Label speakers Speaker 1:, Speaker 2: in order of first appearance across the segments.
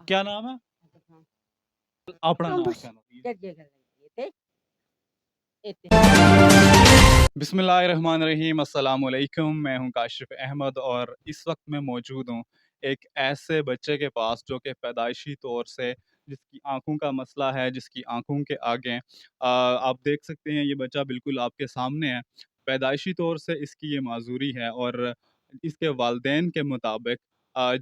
Speaker 1: क्या नाम है? अपना नाम क्या नाम? बिस्मिल्लाहिर्रहमानिर्रहीम, अस्सलाम वालेकुम। मैं हूं काशिफ अहमद और इस वक्त मैं मौजूद हूं एक ऐसे बच्चे के पास जो कि पैदाइशी तौर से जिसकी आंखों का मसला है, जिसकी आंखों के आगे आप देख सकते हैं ये बच्चा बिल्कुल आपके सामने है। पैदाइशी तौर से इसकी ये माजूरी है और इसके वालिदैन के मुताबिक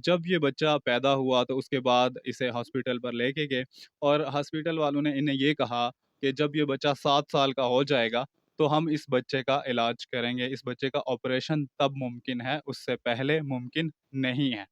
Speaker 1: जब ये बच्चा पैदा हुआ तो उसके बाद इसे हॉस्पिटल पर लेके गए और हॉस्पिटल वालों ने इन्हें ये कहा कि जब ये बच्चा 7 साल का हो जाएगा तो हम इस बच्चे का इलाज करेंगे, इस बच्चे का ऑपरेशन तब मुमकिन है, उससे पहले मुमकिन नहीं है।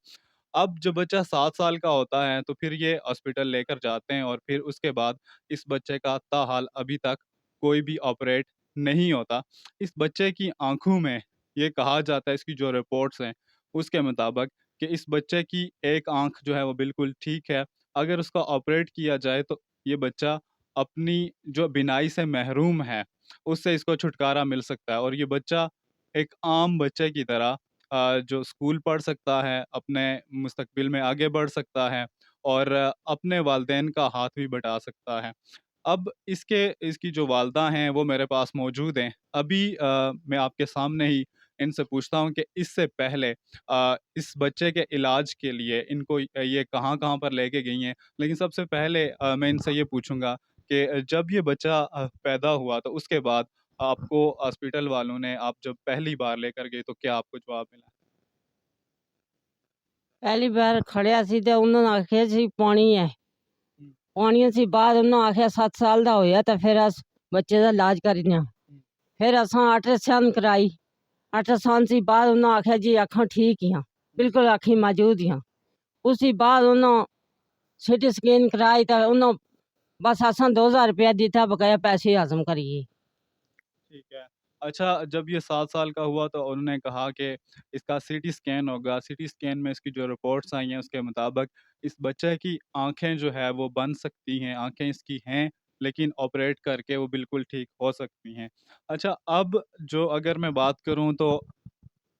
Speaker 1: अब जब बच्चा 7 साल का होता है, तो फिर ये हॉस्पिटल लेकर जाते हैं और फिर उसके बाद इस बच्चे का ताहाल अभी तक कोई भी ऑपरेट नहीं होता। इस बच्चे की आँखों में ये कहा जाता है, इसकी जो रिपोर्ट्स हैं, उसके मुताबिक कि इस बच्चे की एक आँख जो है वो बिल्कुल ठीक है। अगर उसका ऑपरेट किया जाए तो ये बच्चा अपनी जो बीनाई से महरूम है, उससे इसको छुटकारा मिल सकता है और ये बच्चा एक आम बच्चे की तरह जो स्कूल पढ़ सकता है, अपने मुस्तकबिल में आगे बढ़ सकता है और अपने वालिदैन का हाथ भी बटा सकता है। अब इसकी जो वालदा हैं वो मेरे पास मौजूद हैं। अभी मैं आपके सामने ही इनसे पूछता हूँ कि इससे पहले इस बच्चे के इलाज के लिए इनको ये कहाँ-कहाँ पर लेके गई हैं? लेकिन सबसे पहले मैं इनसे ये पूछूँगा कि जब ये बच्चा पैदा हुआ तो उसके बाद आपको हॉस्पिटल वालों ने आप जब पहली बार लेकर गए तो क्या आपको जवाब मिला?
Speaker 2: पहली बार खड़िया सी ते उन्होंने आखिया जी पानी है।
Speaker 1: हुँ,
Speaker 2: पानी सी बाद उन्होंने आखिया 7 साल दा होया ते फिर अस बच्चे दा इलाज करने आं।
Speaker 1: हुँ,
Speaker 2: फिर असां अल्ट्रासाउंड कराई। अल्ट्रासाउंड सी बाद उन्होंने आखिया जी अखां ठीक हियां,
Speaker 1: हुँ,
Speaker 2: बिल्कुल अखीं मौजूद हियां। उसी बाद उन्होंने सीटी स्कैन कराई ते उन्होंने बस असां 2000 रुपया दित्ता बकाया पैसे हज़म करिए।
Speaker 1: ठीक है। अच्छा जब ये 7 साल का हुआ तो उन्होंने कहा कि इसका सीटी स्कैन होगा, सीटी स्कैन में इसकी जो रिपोर्ट्स आई हैं उसके मुताबिक इस बच्चे की आँखें जो है वो बन सकती हैं, आँखें इसकी हैं लेकिन ऑपरेट करके वो बिल्कुल ठीक हो सकती हैं। अच्छा अब जो अगर मैं बात करूँ तो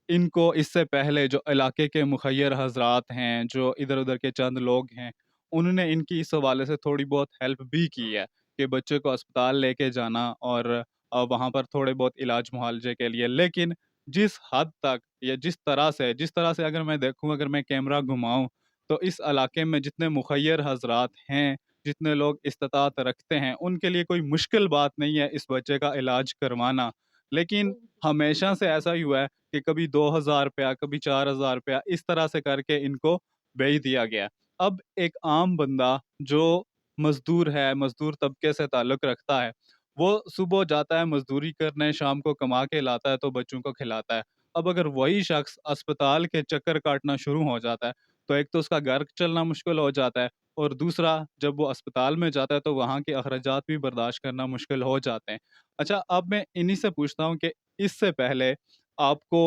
Speaker 1: इनको इससे पहले जो इलाके के मुखय्यर हज़रात हैं, जो इधर-उधर के चंद लोग हैं, उन्होंने इनकी इस हवाले से थोड़ी बहुत हेल्प भी की है कि बच्चे को अस्पताल लेके जाना और वहाँ पर थोड़े बहुत इलाज मुआलजे के लिए। लेकिन जिस हद तक या जिस तरह से अगर मैं देखूँ, अगर मैं कैमरा घुमाऊँ, तो इस इलाके में जितने मुखय्यर हज़रात हैं, जितने लोग इस्तिताअत रखते हैं, उनके लिए कोई मुश्किल बात नहीं है इस बच्चे का इलाज करवाना। लेकिन हमेशा से ऐसा ही हुआ है कि कभी 2000 रुपया, कभी 4000 रुपया इस तरह से करके इनको भेज दिया गया। अब एक आम बंदा जो मज़दूर है, मज़दूर तबके से ताल्लुक़ रखता है, वो सुबह जाता है मज़दूरी करने, शाम को कमा के लाता है तो बच्चों को खिलाता है। अब अगर वही शख़्स अस्पताल के चक्कर काटना शुरू हो जाता है, तो एक तो उसका घर चलना मुश्किल हो जाता है और दूसरा जब वो अस्पताल में जाता है तो वहाँ के अख़राजात भी बर्दाश्त करना मुश्किल हो जाते हैं। अच्छा, अब मैं इन्हीं से पूछता हूँ कि इससे पहले आपको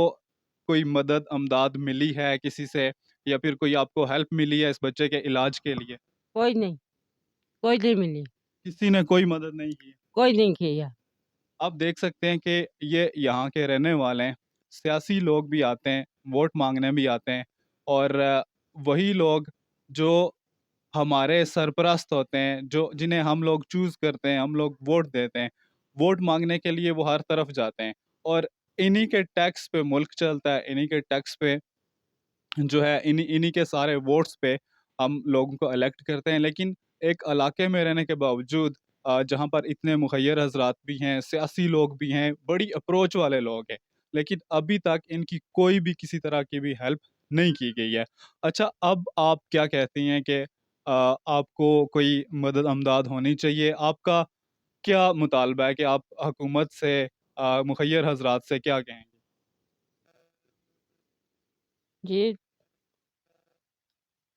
Speaker 1: कोई मदद-अमदाद मिली है किसी से या फिर कोई आपको हेल्प मिली है इस बच्चे के इलाज के लिए?
Speaker 2: कोई नहीं, कोई नहीं मिली,
Speaker 1: किसी ने कोई मदद नहीं की?
Speaker 2: कोई नहीं किया।
Speaker 1: आप देख सकते हैं कि ये यहाँ के रहने वाले हैं, सियासी लोग भी आते हैं, वोट माँगने भी आते हैं और वही लोग जो हमारे सरपरस्त होते हैं, जो जिन्हें हम लोग चूज़ करते हैं, हम लोग वोट देते हैं, वोट माँगने के लिए वो हर तरफ जाते हैं और इन्हीं के टैक्स पे मुल्क चलता है, इन्हीं के टैक्स पे जो है इन्हीं इन्हीं के सारे वोट्स पे हम लोगों को इलेक्ट करते हैं। लेकिन एक इलाके में रहने के बावजूद जहाँ पर इतने मुखय्यर हज़रात भी हैं, सियासी लोग भी हैं, बड़ी अप्रोच वाले लोग हैं, लेकिन अभी तक इनकी कोई भी किसी तरह की भी हेल्प नहीं की गई है। अच्छा, अब आप क्या कहती हैं कि आपको कोई मदद-अमदाद होनी चाहिए? आपका क्या मुतालबा है कि आप हुकूमत से मुखय्यर हज़रात से क्या कहेंगे?
Speaker 2: जी,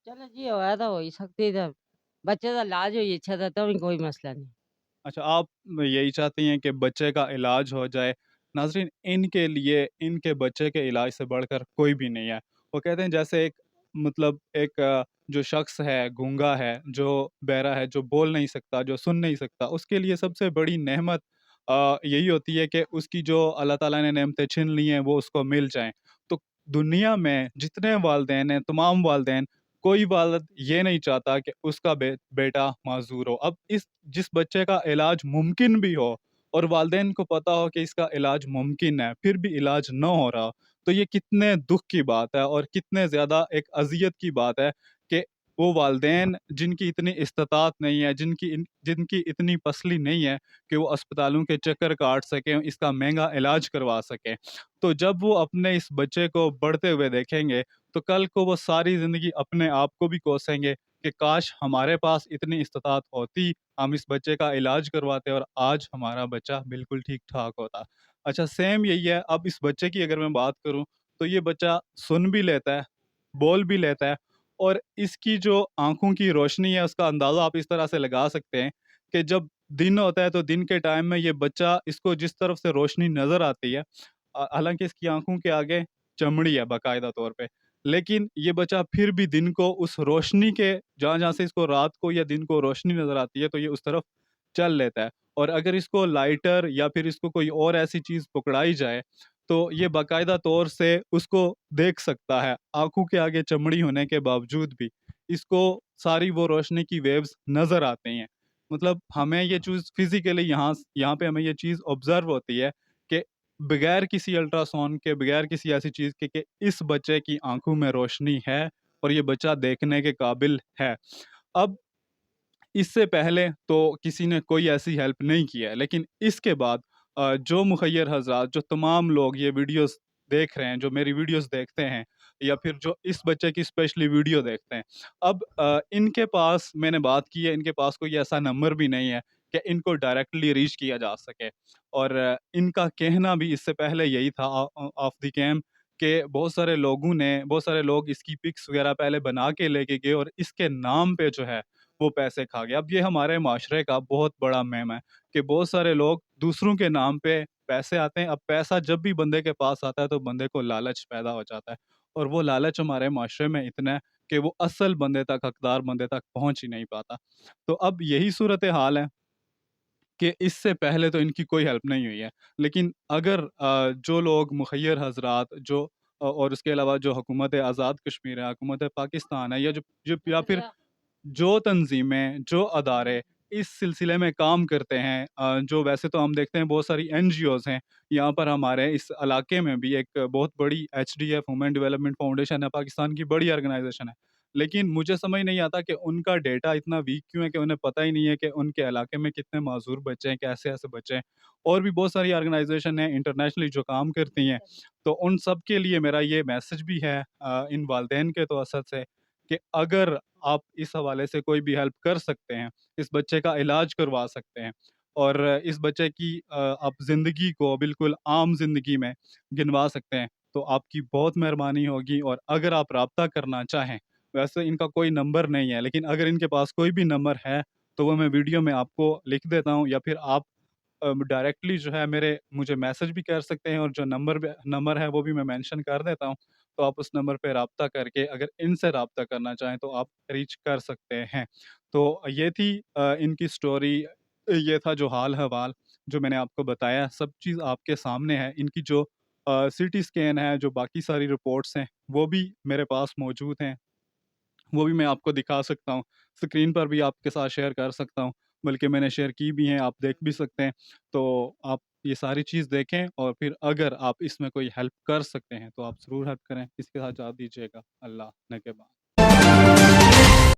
Speaker 2: चलो जी होया तो हो ही सकती ते बच्चे दा इलाज होई अच्छा तो भी कोई मसला नहीं।
Speaker 1: अच्छा, आप यही चाहती हैं कि बच्चे का इलाज हो जाए। नाज़रीन, इनके लिए इनके बच्चे के इलाज से बढ़कर कोई भी नहीं है। वो कहते हैं जैसे एक मतलब एक जो शख़्स है, गूँगा है, जो बहरा है, जो बोल नहीं सकता, जो सुन नहीं सकता, उसके लिए सबसे बड़ी नेमत यही होती है कि उसकी जो अल्लाह ताला ने नेमतें छीन ली हैं, वो उसको मिल जाएँ। तो दुनिया में जितने वालिदैन हैं, तमाम वालिदैन कोई वालिद ये नहीं चाहता कि उसका बेटा माज़ूर हो। अब इस जिस बच्चे का इलाज मुमकिन भी हो और वालिदैन को पता हो कि इसका इलाज मुमकिन है, फिर भी इलाज ना हो रहा, तो ये कितने दुःख की बात है और कितने ज़्यादा एक अज़ियत की बात है कि वो वालिदैन जिनकी इतनी इस्तिताअत नहीं है, जिनकी इतनी पसली नहीं है कि वो अस्पतालों के चक्कर काट सकें, इसका महँगा इलाज करवा सकें। तो जब वो अपने इस बच्चे को बढ़ते हुए देखेंगे, तो कल को वो सारी ज़िंदगी अपने आप को भी कोसेंगे कि काश हमारे पास इतनी इस्तिताअत होती, हम इस बच्चे का इलाज करवाते और आज हमारा बच्चा बिल्कुल ठीक-ठाक होता। अच्छा, सेम यही है, अब इस बच्चे की अगर मैं बात करूँ, तो ये बच्चा सुन भी लेता है, बोल भी लेता है और इसकी जो आँखों की रोशनी है, उसका अंदाज़ा आप इस तरह से लगा सकते हैं कि जब दिन होता है, तो दिन के टाइम में ये बच्चा, इसको जिस तरफ से रोशनी नज़र आती है, हालाँकि इसकी आँखों के आगे चमड़ी है बाकायदा तौर पे, लेकिन ये बच्चा फिर भी दिन को उस रोशनी के जहाँ-जहाँ से इसको रात को या दिन को रोशनी नज़र आती है, तो ये उस तरफ चल लेता है। और अगर इसको लाइटर या फिर इसको कोई और ऐसी चीज़ पकड़ाई जाए, तो ये बाकायदा तौर से उसको देख सकता है। आँखों के आगे चमड़ी होने के बावजूद भी इसको सारी वो रोशनी की वेव्स नज़र आती हैं। मतलब हमें ये चीज़ फिज़िकली यहाँ पे हमें ये चीज़ ऑब्ज़र्व होती है कि बगैर किसी अल्ट्रासाउंड के, बगैर किसी ऐसी चीज़ के कि इस बच्चे की आँखों में रोशनी है और ये बच्चा देखने के काबिल है। अब इससे पहले तो किसी ने कोई ऐसी हेल्प नहीं किया है, लेकिन इसके बाद जो मुखय्यर हज़रात, जो तमाम लोग ये वीडियोज़ देख रहे हैं, जो मेरी वीडियोज़ देखते हैं या फिर जो इस बच्चे की स्पेशली वीडियो देखते हैं, अब इनके पास मैंने बात की है, इनके पास कोई ऐसा नंबर भी नहीं है कि इनको डायरेक्टली रीच किया जा सके और इनका कहना भी इससे पहले यही था ऑफ द कैम कि बहुत सारे लोग इसकी पिक्स वगैरह पहले बना के लेके गए और इसके नाम पे जो है वो पैसे खा गया। अब ये हमारे माशरे का बहुत बड़ा मेम है कि बहुत सारे लोग दूसरों के नाम पे पैसे आते हैं। अब पैसा जब भी बंदे के पास आता है तो बंदे को लालच पैदा हो जाता है और वो लालच हमारे माशरे में इतना है कि वो असल बंदे तक, हकदार बंदे तक पहुँच ही नहीं पाता। तो अब यही सूरत हाल है कि इससे पहले तो इनकी कोई हेल्प नहीं हुई है। लेकिन अगर जो लोग मुखय्यर हज़रात और उसके अलावा जो हुकूमत आज़ाद कश्मीर है, हुकूमत पाकिस्तान है या जो जो या फिर जो तंज़ीमें, जो अदारे इस सिलसिले में काम करते हैं, जो वैसे तो हम देखते हैं बहुत सारी एनजीओज़ हैं, यहाँ पर हमारे इस इलाके में भी एक बहुत बड़ी एचडीएफ ह्यूमन डेवलपमेंट फाउंडेशन है, पाकिस्तान की बड़ी ऑर्गेनाइज़ेशन है। लेकिन मुझे समझ नहीं आता कि उनका डेटा इतना वीक क्यों है कि उन्हें पता ही नहीं है कि उनके इलाके में कितने माज़ूर बच्चे हैं, कैसे-ऐसे बच्चे हैं। और भी बहुत सारी ऑर्गेनाइज़ेशन हैं इंटरनेशनली जो काम करती हैं, तो उन सब के लिए मेरा ये मैसेज भी है इन वालिदैन के तवसत से कि अगर आप इस हवाले से कोई भी हेल्प कर सकते हैं, इस बच्चे का इलाज करवा सकते हैं और इस बच्चे की आप ज़िंदगी को बिल्कुल आम ज़िंदगी में गिनवा सकते हैं, तो आपकी बहुत मेहरबानी होगी। और अगर आप राब्ता करना चाहें, वैसे इनका कोई नंबर नहीं है, लेकिन अगर इनके पास कोई भी नंबर है, तो वो मैं वीडियो में आपको लिख देता हूँ या फिर आप डायरेक्टली जो है मेरे मुझे मैसेज भी कर सकते हैं और जो नंबर है वो भी मैं मेंशन कर देता हूँ। तो आप उस नंबर पे राब्ता करके अगर इनसे राब्ता करना चाहें तो आप रीच कर सकते हैं। तो ये थी इनकी स्टोरी, ये था जो हाल-हवाल जो मैंने आपको बताया, सब चीज़ आपके सामने है। इनकी जो सीटी स्कैन है, जो बाकी सारी रिपोर्ट्स हैं, वो भी मेरे पास मौजूद हैं। वो भी मैं आपको दिखा सकता हूँ, स्क्रीन पर भी आपके साथ शेयर कर सकता हूँ, बल्कि मैंने शेयर की भी हैं, आप देख भी सकते हैं। तो आप ये सारी चीज़ देखें और फिर अगर आप इसमें कोई हेल्प कर सकते हैं, तो आप ज़रूर हेल्प करें। इसके साथ इजाज़त दीजिएगा। अल्लाह ने के बाद।